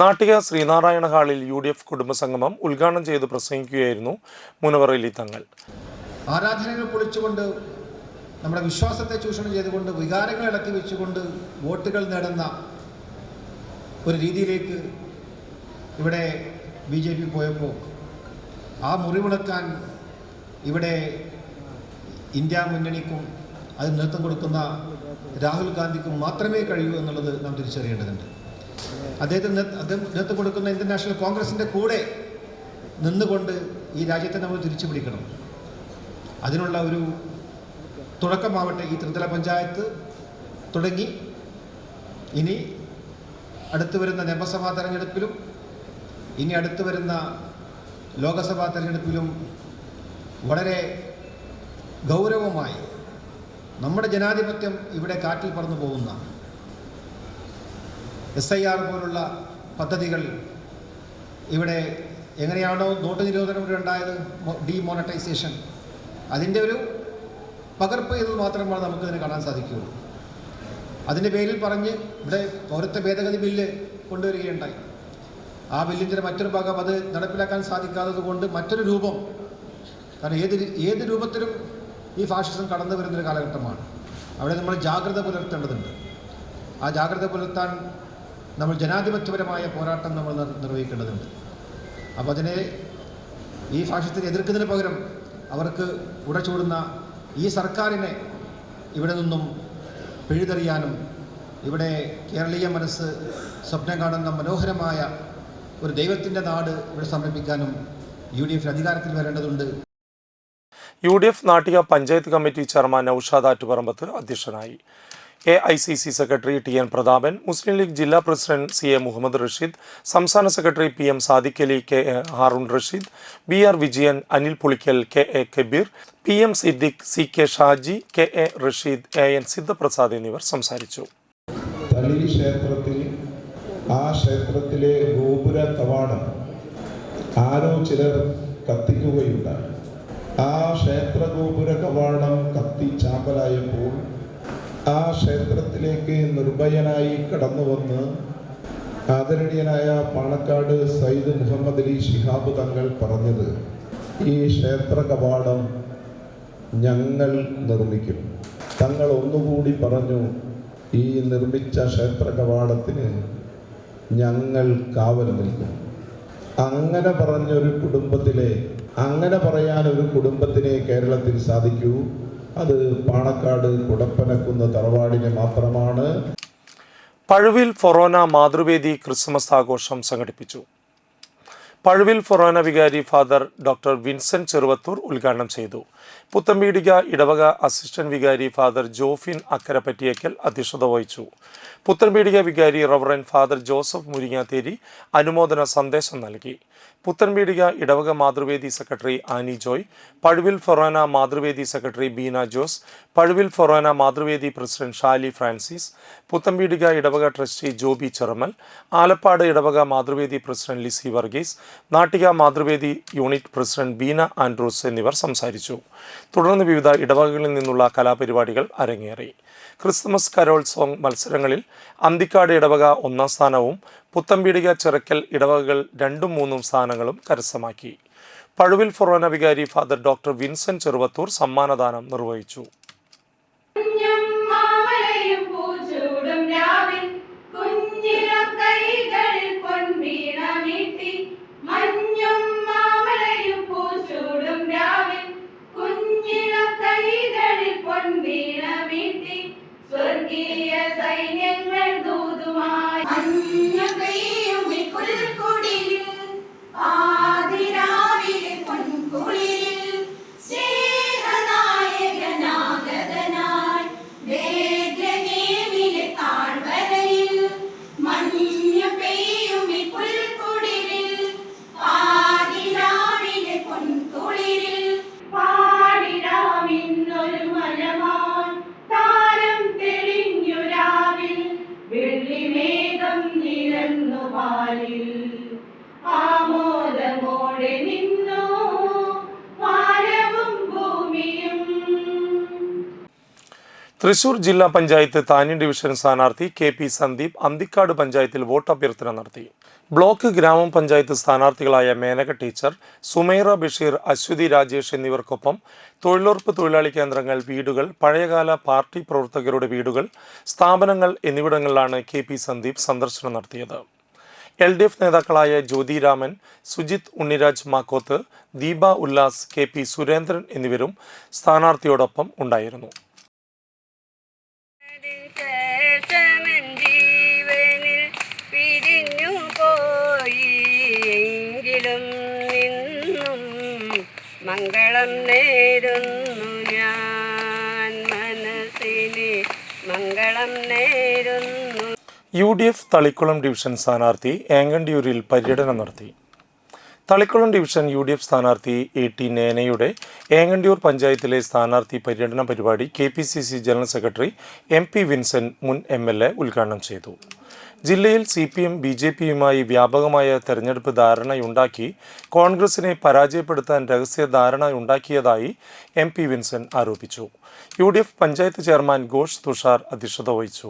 നാട്ടിക ശ്രീനാരായണ ഹാളിൽ UDF കുടുംബസംഗമം ഉദ്ഘാടനം ചെയ്ത് പ്രസംഗിക്കുകയായിരുന്നു മുനവർ അലി തങ്ങൾ. ആരാധനകൾ പൊളിച്ചുകൊണ്ട്, നമ്മുടെ വിശ്വാസത്തെ ചൂഷണം ചെയ്തുകൊണ്ട്, വികാരങ്ങൾ ഇളക്കി വെച്ചുകൊണ്ട് വോട്ടുകൾ നേടുന്ന ഒരു രീതിയിലേക്ക് ഇവിടെ BJP പോയപ്പോൾ ആ മുറിവുണക്കാൻ ഇവിടെ ഇന്ത്യ മുന്നണിക്കും അത് നേതൃത്വം കൊടുക്കുന്ന രാഹുൽ ഗാന്ധിക്കും മാത്രമേ കഴിയൂ എന്നുള്ളത് നാം തിരിച്ചറിയേണ്ടതുണ്ട്. അദ്ദേഹം നേതൃത്വം കൊടുക്കുന്ന ഇന്ത്യൻ നാഷണൽ കോൺഗ്രസിൻ്റെ കൂടെ നിന്നുകൊണ്ട് ഈ രാജ്യത്തെ നമ്മൾ തിരിച്ചു പിടിക്കണം. അതിനുള്ള ഒരു തുടക്കമാവട്ടെ ഈ ത്രിതല പഞ്ചായത്ത് തുടങ്ങി ഇനി അടുത്തു വരുന്ന നിയമസഭാ തെരഞ്ഞെടുപ്പിലും ഇനി അടുത്തു വരുന്ന ലോകസഭാ തെരഞ്ഞെടുപ്പിലും വളരെ ഗൗരവമായി നമ്മുടെ ജനാധിപത്യം ഇവിടെ കാറ്റിൽ പറന്നു പോകുന്ന SIR പോലുള്ള പദ്ധതികൾ ഇവിടെ എങ്ങനെയാണോ നോട്ട് നിരോധനം ഇവിടെ ഉണ്ടായത്, ഡീമോണറ്റൈസേഷൻ, അതിൻ്റെ ഒരു പകർപ്പ് ചെയ്ത് മാത്രമാണ് നമുക്കതിന് കാണാൻ സാധിക്കുകയുള്ളൂ. അതിൻ്റെ പേരിൽ പറഞ്ഞ് ഇവിടെ പൗരത്വ ഭേദഗതി ബില്ല് കൊണ്ടുവരികയുണ്ടായി. ആ ബില്ലിൻ്റെ മറ്റൊരു ഭാഗം അത് നടപ്പിലാക്കാൻ സാധിക്കാത്തത് കൊണ്ട് മറ്റൊരു രൂപം, കാരണം ഏത് രൂപത്തിലും ഈ ഫാഷിസം കടന്നു വരുന്നൊരു കാലഘട്ടമാണ്. അവിടെ നമ്മൾ ജാഗ്രത പുലർത്തേണ്ടതുണ്ട്. ആ ജാഗ്രത പുലർത്താൻ നമ്മൾ ജനാധിപത്യപരമായ പോരാട്ടം നമ്മൾ നിർവഹിക്കേണ്ടതുണ്ട്. അപ്പോൾ അതിനെ ഈ ഫാഷിസത്തിനെ എതിർക്കുന്നതിന് പകരം അവർക്ക് ഉടച്ചൂടുന്ന ഈ സർക്കാരിനെ ഇവിടെ നിന്നും പിഴുതെറിയാനും ഇവിടെ കേരളീയ മനസ്സ് സ്വപ്നം കാണുന്ന മനോഹരമായ ഒരു ദൈവത്തിൻ്റെ നാട് ഇവിടെ സമർപ്പിക്കാനും UDF അധികാരത്തിൽ വരേണ്ടതുണ്ട്. UDF Nattika panchayat committee chairman Noushad Attuparambath അധ്യക്ഷനായി. AICC secretary TN Prathapan, Muslim League ജില്ലാ പ്രസിഡന്റ് CA മുഹമ്മദ് റഷീദ്, സംസ്ഥാന secretary PM Sadiq Ali, KA Haroon Rasheed, BR Vijayan, Anil Pulikkal, KA Kabeer, PM Siddique, CK Shaji, KA Rasheed, AN Sidhaprasad എന്നിവർ സംസാരിച്ചു. തളി ക്ഷേത്രത്തിൽ ആ ക്ഷേത്രത്തിലെ ഗോപുര കവാടം ആരോ ചിലർ കത്തിക്കുകയുണ്ടായി. ആ ക്ഷേത്ര ഗോപുര കവാടം കത്തിച്ചാമ്പലായപ്പോൾ ആ ക്ഷേത്രത്തിലേക്ക് നിർഭയനായി കടന്നു വന്ന് ആദരണീയനായ പാണക്കാട് സയ്യിദ് മുഹമ്മദ് അലി ശിഹാബ് തങ്ങൾ പറഞ്ഞത്, ഈ ക്ഷേത്ര കവാടം ഞങ്ങൾ നിർമ്മിക്കും. തങ്ങൾ ഒന്നുകൂടി പറഞ്ഞു, ഈ നിർമ്മിച്ച ക്ഷേത്ര കവാടത്തിന് ഞങ്ങൾ കാവൽ നിൽക്കും. അങ്ങനെ പറഞ്ഞൊരു കുടുംബത്തിലെ, അങ്ങനെ പറയാൻ ഒരു കുടുംബത്തിനെ കേരളത്തിൽ സാധിക്കൂ. അത് പാണക്കാട് കുടപ്പനക്കുന്ന് തറവാടിന് മാത്രമാണ്. പഴുവിൽ ഫൊറോന മാതൃവേദി ക്രിസ്മസ് ആഘോഷം സംഘടിപ്പിച്ചു. പഴുവിൽ ഫൊറോന വികാരി ഫാദർ ഡോക്ടർ വിൻസെന്റ് ചെറുവത്തൂർ ഉദ്ഘാടനം ചെയ്തു. പുത്തമ്പീടിക ഇടവക അസിസ്റ്റന്റ് വികാരി ഫാദർ ജോഫിൻ അക്കരപ്പറ്റിയേക്കൽ അധ്യക്ഷത വഹിച്ചു. പുത്തൻപീടിക വികാരി റവറൻ ഫാദർ ജോസഫ് മുരിങ്ങാത്തേരി അനുമോദന സന്ദേശം നൽകി. പുത്തൻപീടിക ഇടവക മാതൃവേദി സെക്രട്ടറി ആനി ജോയ്, പഴുവിൽ ഫൊറോന മാതൃവേദി സെക്രട്ടറി ബീന ജോസ്, പഴുവിൽ ഫൊറോന മാതൃവേദി പ്രസിഡന്റ് ഷാലി ഫ്രാൻസിസ്, പുത്തൻപീടിക ഇടവക ട്രസ്റ്റി ജോബി ചെറമൽ, ആലപ്പാട് ഇടവക Mathruvedi president Lissy Varghese, Nattika Mathruvedi unit president Beena Andrews എന്നിവർ സംസാരിച്ചു. തുടർന്ന് വിവിധ ഇടവകകളിൽ നിന്നുള്ള കലാപരിപാടികൾ അരങ്ങേറി. ക്രിസ്മസ് കരോൾ സോങ് മത്സരങ്ങളിൽ അന്തിക്കാട് ഇടവക 1ാം സ്ഥാനവും പുത്തമ്പീടിക ചിറക്കൽ ഇടവകകൾ 2ഉം 3ഉം സ്ഥാനങ്ങളും കരസ്ഥമാക്കി. പഴുവിൽ ഫൊറോന വികാരി ഫാദർ ഡോക്ടർ വിൻസെന്റ് ചെറുവത്തൂർ സമ്മാനദാനം നിർവഹിച്ചു. സ്വർഗീയ സൈന്യങ്ങൾ ദൂതുമായി മഞ്ഞപെയ്യുമി പുൽക്കുടിലിൽ ആദിരാവിലെ പൊൻകുളിരിൽ സ്നേഹനായകനാഗതനായി ബേത്ലഹേമിലെ താഴ്വരയിൽ മഞ്ഞപെയ്യുമി പുൽക്കുടിലിൽ ആദിരാവിലെ പൊൻകുളിരിൽ പാടിടാമിന്നൊരു മലമാൻ താരം തെളിഞ്ഞു രാവിൽ വെള്ളിമേഘം നിരന്നു പാലിൽ ആമോദമോടെ നിന്നു വാനവും ഭൂമിയും. തൃശൂർ ജില്ലാ പഞ്ചായത്ത് താന്നി ഡിവിഷൻ സ്ഥാനാർത്ഥി KP സന്ദീപ് അന്തിക്കാട് പഞ്ചായത്തിൽ വോട്ടഭ്യർത്ഥന നടത്തി. ബ്ലോക്ക് ഗ്രാമപഞ്ചായത്ത് സ്ഥാനാർത്ഥികളായ മേനക ടീച്ചർ, സുമൈറ ബഷീർ, അശ്വതി രാജേഷ് എന്നിവർക്കൊപ്പം തൊഴിലുറപ്പ് തൊഴിലാളി കേന്ദ്രങ്ങൾ, വീടുകൾ, പഴയകാല പാർട്ടി പ്രവർത്തകരുടെ വീടുകൾ, സ്ഥാപനങ്ങൾ എന്നിവിടങ്ങളിലാണ് KP സന്ദീപ് സന്ദർശനം നടത്തിയത്. LDF നേതാക്കളായ ജ്യോതി രാമൻ, സുജിത് ഉണ്ണിരാജ് മാക്കോത്ത്, ദീപ ഉല്ലാസ്, KP സുരേന്ദ്രൻ എന്നിവരും സ്ഥാനാർത്ഥിയോടൊപ്പം ഉണ്ടായിരുന്നു. മംഗളം നേരുന്നു ഞാൻ മനസ്സിന് മംഗളം നേരുന്നു. UDF തളിക്കുളം ഡിവിഷൻ സ്ഥാനാർത്ഥി ഏങ്ങണ്ടിയൂരിൽ പര്യടനം നടത്തി. തളിക്കുളം ഡിവിഷൻ UDF സ്ഥാനാർത്ഥി AT നേനയുടെ ഏങ്ങണ്ടിയൂർ പഞ്ചായത്തിലെ സ്ഥാനാർത്ഥി പര്യടന പരിപാടി KPCC general secretary MP Vincent മുൻ MLA ഉദ്ഘാടനം ചെയ്തു. ജില്ലയിൽ CPM BJPയുമായി വ്യാപകമായ തെരഞ്ഞെടുപ്പ് ധാരണയുണ്ടാക്കി കോൺഗ്രസിനെ പരാജയപ്പെടുത്താൻ രഹസ്യ ധാരണയുണ്ടാക്കിയതായി MP വിൻസെന്റ് ആരോപിച്ചു. UDF പഞ്ചായത്ത് ചെയർമാൻ ഘോഷ് തുഷാർ അധ്യക്ഷത വഹിച്ചു.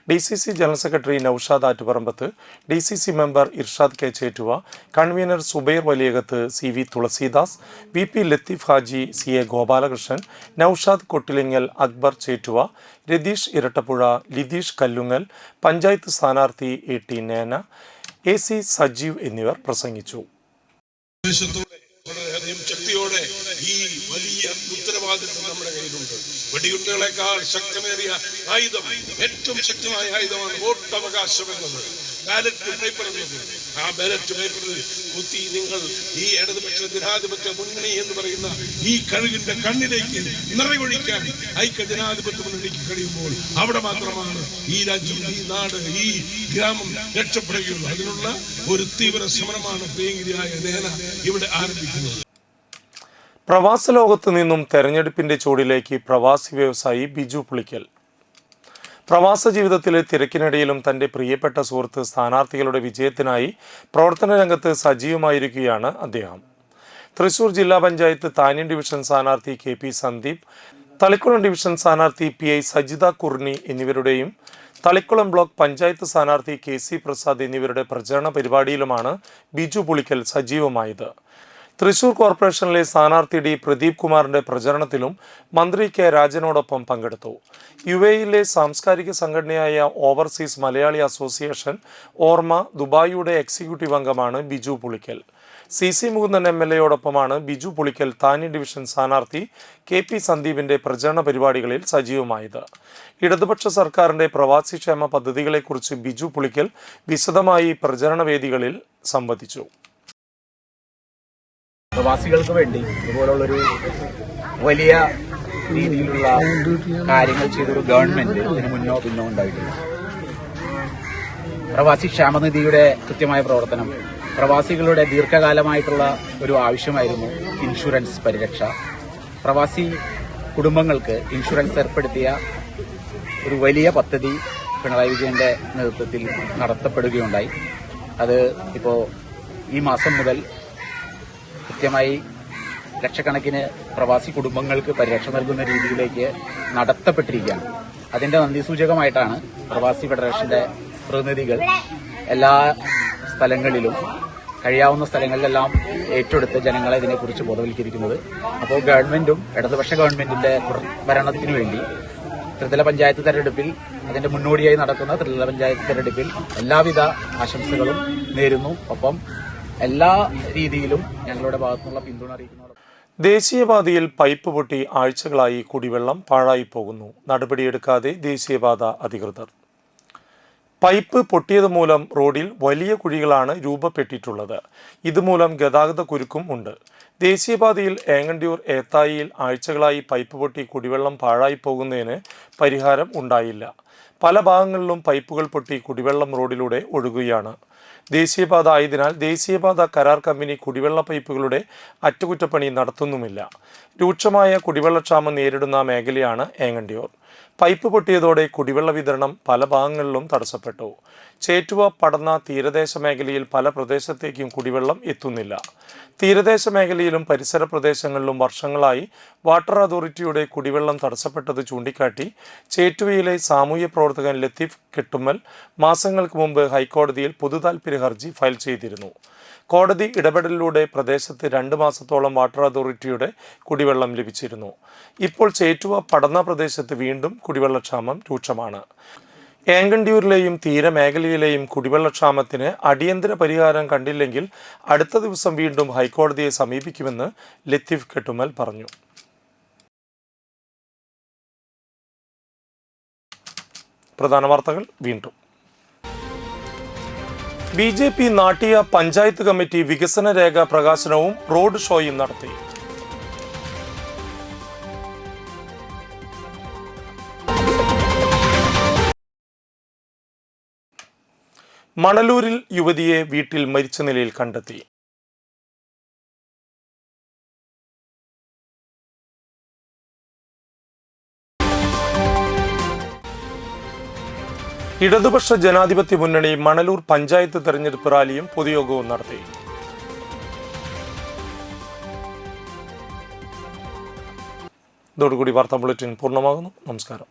DCC general secretary Noushad Attuparambath, DCC member Irshad K Chettuva, convener Zubair Valiyakath, CV Thulasidas, VP Latheef Haji, CA Gopalakrishnan, Noushad Kottilingal, Akbar Chettuva, Ratheesh Irattappuzha, Litheesh Kallungal, panchayat സ്ഥാനാർത്ഥി AT നേന, AC സജീവ് എന്നിവർ പ്രസംഗിച്ചു. വളരെയധികം ശക്തിയോടെ ഈ വലിയ ഉത്തരവാദിത്വം നമ്മുടെ കയ്യിലുണ്ട്. വെടിയുണ്ടകളെക്കാൾ ശക്തമേറിയ ആയുധം, ഏറ്റവും ശക്തമായ ആയുധമാണ് വോട്ടവകാശം എന്നത്. ബാലറ്റ് പേപ്പർ എന്നത്. ആ ബാലറ്റ് പേപ്പറിൽ കുത്തി നിങ്ങൾ ഈ ഇടതുപക്ഷ ജനാധിപത്യ മുന്നണി എന്ന് പറയുന്ന ഈ കഴുകിന്റെ കണ്ണിലേക്ക് നിറയൊഴിക്കാൻ ഐക്യ ജനാധിപത്യ മുന്നണിക്ക് കഴിയുമ്പോൾ അവിടെ മാത്രമാണ് ഈ രാജ്യം, ഈ നാട്, ഈ ഗ്രാമം രക്ഷപ്പെടുകയുള്ളൂ. അതിനുള്ള ഒരു തീവ്ര സമരമാണ് പ്രിയങ്കരിയായ നേന ഇവിടെ ആരംഭിക്കുന്നത്. പ്രവാസ ലോകത്ത് നിന്നും തെരഞ്ഞെടുപ്പിന്റെ ചൂടിലേക്ക് പ്രവാസി വ്യവസായി ബിജു പുളിക്കൽ. പ്രവാസ ജീവിതത്തിലെ തിരക്കിനിടയിലും തന്റെ പ്രിയപ്പെട്ട സുഹൃത്ത് സ്ഥാനാർത്ഥികളുടെ വിജയത്തിനായി പ്രവർത്തന രംഗത്ത് സജീവമായിരിക്കുകയാണ് അദ്ദേഹം. തൃശൂർ ജില്ലാ പഞ്ചായത്ത് താന്യം ഡിവിഷൻ സ്ഥാനാർത്ഥി KP സന്ദീപ്, തളിക്കുളം ഡിവിഷൻ സ്ഥാനാർത്ഥി PI സജിത കുർണി എന്നിവരുടെയും തളിക്കുളം ബ്ലോക്ക് പഞ്ചായത്ത് സ്ഥാനാർത്ഥി KC പ്രസാദ് എന്നിവരുടെ പ്രചരണ പരിപാടിയിലുമാണ് ബിജു പുളിക്കൽ സജീവമായത്. തൃശൂർ കോർപ്പറേഷനിലെ സ്ഥാനാർത്ഥി D പ്രദീപ് കുമാറിന്റെ പ്രചരണത്തിലും മന്ത്രി K രാജനോടൊപ്പം പങ്കെടുത്തു. UAEയിലെ സാംസ്കാരിക സംഘടനയായ ഓവർസീസ് മലയാളി അസോസിയേഷൻ ഓർമ്മ ദുബായിയുടെ എക്സിക്യൂട്ടീവ് അംഗമാണ് ബിജു പുളിക്കൽ. CC മുകുന്ദൻ MLAയോടൊപ്പമാണ് ബിജു പുളിക്കൽ താന്യം ഡിവിഷൻ സ്ഥാനാർത്ഥി KP സന്ദീപിന്റെ പ്രചരണ പരിപാടികളിൽ സജീവമായത്. ഇടതുപക്ഷ സർക്കാരിന്റെ പ്രവാസിക്ഷേമ പദ്ധതികളെക്കുറിച്ച് ബിജു പുളിക്കൽ വിശദമായി പ്രചരണ വേദികളിൽ സംവദിച്ചു. പ്രവാസികൾക്ക് വേണ്ടി ഇതുപോലുള്ളൊരു വലിയ രീതിയിലുള്ള കാര്യങ്ങൾ ചെയ്തൊരു ഗവൺമെന്റ് ഇതിന് മുന്നോ പിന്നോ ഉണ്ടായിട്ടില്ല. പ്രവാസി ക്ഷേമനിധിയുടെ കൃത്യമായ പ്രവർത്തനം, പ്രവാസികളുടെ ദീർഘകാലമായിട്ടുള്ള ഒരു ആവശ്യമായിരുന്നു ഇൻഷുറൻസ് പരിരക്ഷ. പ്രവാസി കുടുംബങ്ങൾക്ക് ഇൻഷുറൻസ് ഏർപ്പെടുത്തിയ ഒരു വലിയ പദ്ധതി പിണറായി വിജയന്റെ നേതൃത്വത്തിൽ നടത്തപ്പെടുകയുണ്ടായി. അത് ഇപ്പോൾ ഈ മാസം മുതൽ കൃത്യമായി ലക്ഷക്കണക്കിന് പ്രവാസി കുടുംബങ്ങൾക്ക് പരിരക്ഷ നൽകുന്ന രീതിയിലേക്ക് നടത്തപ്പെട്ടിരിക്കുകയാണ്. അതിന്റെ നന്ദി സൂചകമായിട്ടാണ് പ്രവാസി ഫെഡറേഷന്റെ പ്രതിനിധികൾ എല്ലാ സ്ഥലങ്ങളിലും കഴിയാവുന്ന സ്ഥലങ്ങളിലെല്ലാം ഏറ്റെടുത്ത് ജനങ്ങളെ ഇതിനെക്കുറിച്ച് ബോധവൽക്കരിക്കുന്നത്. അപ്പോൾ ഗവൺമെന്റും ഇടതുപക്ഷ ഗവൺമെന്റിന്റെ ഭരണത്തിനു വേണ്ടി ത്രിതല പഞ്ചായത്ത് തെരഞ്ഞെടുപ്പിൽ, അതിന്റെ മുന്നോടിയായി നടക്കുന്ന ത്രിതല പഞ്ചായത്ത് തെരഞ്ഞെടുപ്പിൽ എല്ലാവിധ ആശംസകളും നേരുന്നു. ഒപ്പം എല്ലാ രീതിയിലും ഞങ്ങളുടെ ഭാഗത്തുനിന്നുള്ള പിന്തുണ അറിയിക്കുന്നു. ദേശീയപാതയിൽ പൈപ്പ് പൊട്ടി ആഴ്ചകളായി കുടിവെള്ളം പാഴായി പോകുന്നു. നടപടിയെടുക്കാതെ ദേശീയപാത അധികൃതർ. പൈപ്പ് പൊട്ടിയത് മൂലം റോഡിൽ വലിയ കുഴികളാണ് രൂപപ്പെട്ടിട്ടുള്ളത്. ഇതുമൂലം ഗതാഗത കുരുക്കും ഉണ്ട്. ദേശീയപാതയിൽ ഏങ്ങണ്ടിയൂർ ഏത്തായിയിൽ ആഴ്ചകളായി പൈപ്പ് പൊട്ടി കുടിവെള്ളം പാഴായി പോകുന്നതിന് പരിഹാരം ഉണ്ടായില്ല. പല ഭാഗങ്ങളിലും പൈപ്പുകൾ പൊട്ടി കുടിവെള്ളം റോഡിലൂടെ ഒഴുകുകയാണ്. ദേശീയപാത ആയതിനാൽ ദേശീയപാത കരാർ കമ്പനി കുടിവെള്ള പൈപ്പുകളുടെ അറ്റകുറ്റപ്പണി നടത്തുന്നുമില്ല. രൂക്ഷമായ കുടിവെള്ളക്ഷാമം നേരിടുന്ന മേഖലയാണ് ഏങ്ങണ്ടിയൂർ. പൈപ്പ് പൊട്ടിയതോടെ കുടിവെള്ള വിതരണം പല ഭാഗങ്ങളിലും തടസ്സപ്പെട്ടു. ചേറ്റുവ പടന്ന തീരദേശ മേഖലയിൽ പല പ്രദേശത്തേക്കും കുടിവെള്ളം എത്തുന്നില്ല. തീരദേശ മേഖലയിലും പരിസര പ്രദേശങ്ങളിലും വർഷങ്ങളായി വാട്ടർ അതോറിറ്റിയുടെ കുടിവെള്ളം തടസ്സപ്പെട്ടത് ചൂണ്ടിക്കാട്ടി ചേറ്റുവയിലെ സാമൂഹ്യ പ്രവർത്തകൻ ലത്തീഫ് കെട്ടുമ്മൽ മാസങ്ങൾക്ക് മുമ്പ് ഹൈക്കോടതിയിൽ പൊതുതാൽപര്യ ഹർജി ഫയൽ ചെയ്തിരുന്നു. കോടതി ഇടപെടലിലൂടെ പ്രദേശത്ത് 2 മാസത്തോളം വാട്ടർ അതോറിറ്റിയുടെ കുടിവെള്ളം ലഭിച്ചിരുന്നു. ഇപ്പോൾ ചേറ്റുവ പടന്ന പ്രദേശത്ത് വീണ്ടും കുടിവെള്ളക്ഷാമം രൂക്ഷമാണ്. ഏങ്ങണ്ടിയൂരിലെയും തീരമേഖലയിലെയും കുടിവെള്ളക്ഷാമത്തിന് അടിയന്തര പരിഹാരം കണ്ടില്ലെങ്കിൽ അടുത്ത ദിവസം വീണ്ടും ഹൈക്കോടതിയെ സമീപിക്കുമെന്ന് ലത്തീഫ് കെട്ടുമ്മൽ പറഞ്ഞു. പ്രധാന വാർത്തകൾ വീണ്ടും. BJP നാട്ടിയ പഞ്ചായത്ത് കമ്മിറ്റി വികസന രേഖ പ്രകാശനവും റോഡ് ഷോയും നടത്തി. മണലൂരിൽ യുവതിയെ വീട്ടിൽ മരിച്ച നിലയിൽ കണ്ടെത്തി. ഇടതുപക്ഷ ജനാധിപത്യ മുന്നണി മണലൂർ പഞ്ചായത്ത് തെരഞ്ഞെടുപ്പ് റാലിയും പൊതുയോഗവും നടത്തി. ഇതോടുകൂടി വാർത്താ ബുള്ളറ്റിൻ പൂർണ്ണമാകുന്നു. നമസ്കാരം.